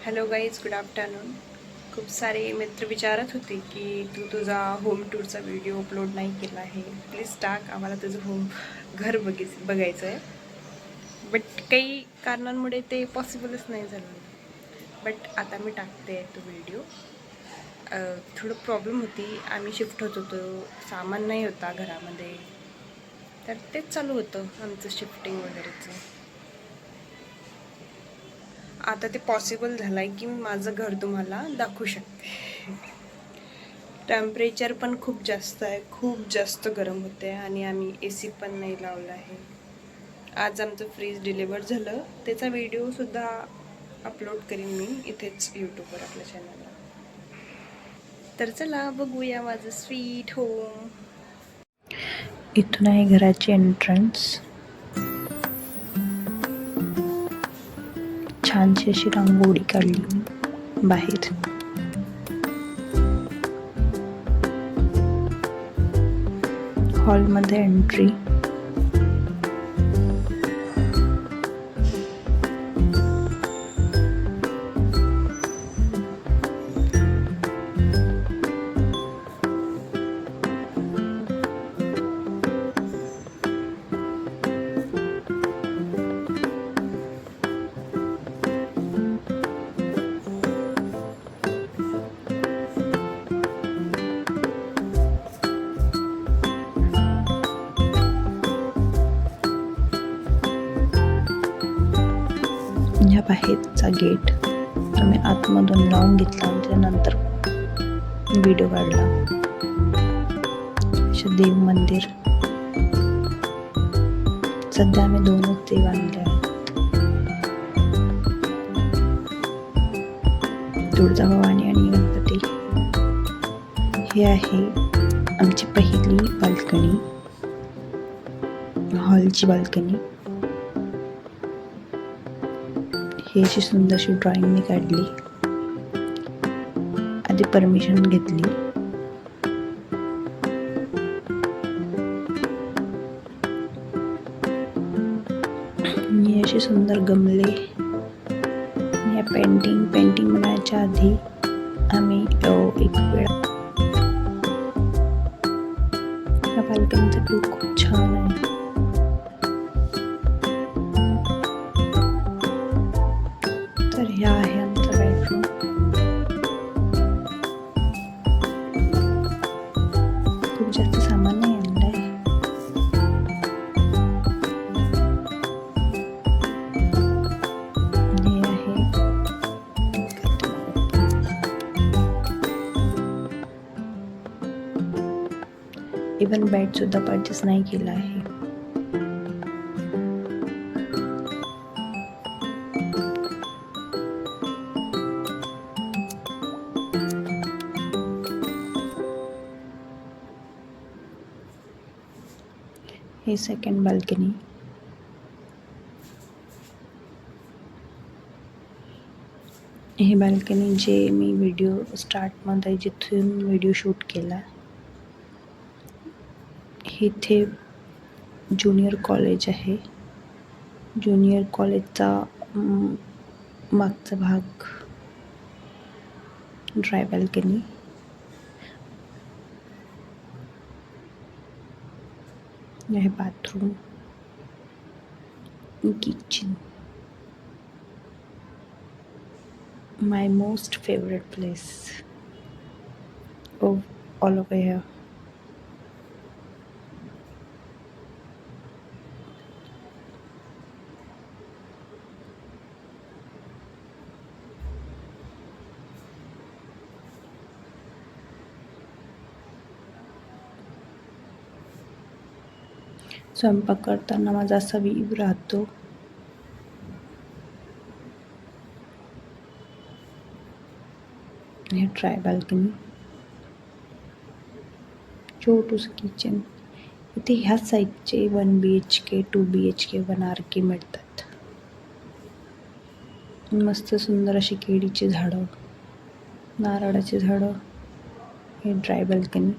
Hello guys, good afternoon. खूप सारे मित्र विचारत होते की तू तुझा होम टूरचा व्हिडिओ अपलोड नाही केला आहे, प्लीज टाक, आम्हाला तुझं घर बघायचं आहे. बट काही कारणांमुळे ते पॉसिबलच नाही झालं. बट आता मी टाकते तो व्हिडिओ. थोडं प्रॉब्लेम होती, आम्ही शिफ्ट होत होतो, सामान नाही होता घरामध्ये, तर तेच चालू होतं आमचं शिफ्टिंग वगैरेचं. आता ते पॉसिबल झालं आहे की मी माझं घर तुम्हाला दाखवू शकते. टेम्परेचर पण खूप जास्त आहे, खूप जास्त गरम होते आणि आम्ही AC पण नाही लावला आहे. आज आमचं फ्रीज डिलिव्हर झालं, त्याचा व्हिडिओसुद्धा अपलोड करीन मी इथेच यूट्यूबवर आपल्या चॅनलला. तर चला बघूया माझं स्वीट होम. इथून आहे घराची एंट्रन्स. छानशी अशी रांगोळी काढली मी बाहेर. हॉलमध्ये एंट्री. ह्या बाहेरचा गेट तुम्ही आतमधून लावून घेतला, त्यानंतर व्हिडिओ काढला. असे देव मंदिर. सध्या आम्ही 2च देव आणले आहेत, तुळजाभवानी आणि गणपती. हे आहे आमची पहिली बाल्कनी, हॉलची बाल्कनी. ही अशी सुंदरशी ड्रॉइंग मी काढली. आधी परमिशन घेतली. ही अशी सुंदर गमले. या पेंटिंग बनायच्या आधी आम्ही एक वेळ या बाल्कनीचा व्ह्यू खूप छान आहे. तर ह्या आहे आमचा बेडरूम. खूप जास्त सामान नाही आणलंय. हे आहे इवन बेड सुद्धा परचेस नाही केला आहे. हे सेकंड बाल्कनी. हे बाल्कनी जे मी व्हिडिओ स्टार्टमध्ये जिथून व्हिडिओ शूट केला, इथे ज्युनियर कॉलेज आहे. ज्युनियर कॉलेजचा मागचा भाग ड्राय बाल्कनी. हे bathroom, kitchen. My most favorite place of all over here. स्वयंपाक करताना माझा असा व्ह्यू राहतो. हे ट्राय बाल्कनी, छोटूस किचन. इथे ह्या साईडचे 1 BHK 2 BHK 1 RK मिळतात. मस्त सुंदर अशी केळीची झाडं, नारळाची झाडं. हे ड्राय बाल्कनी.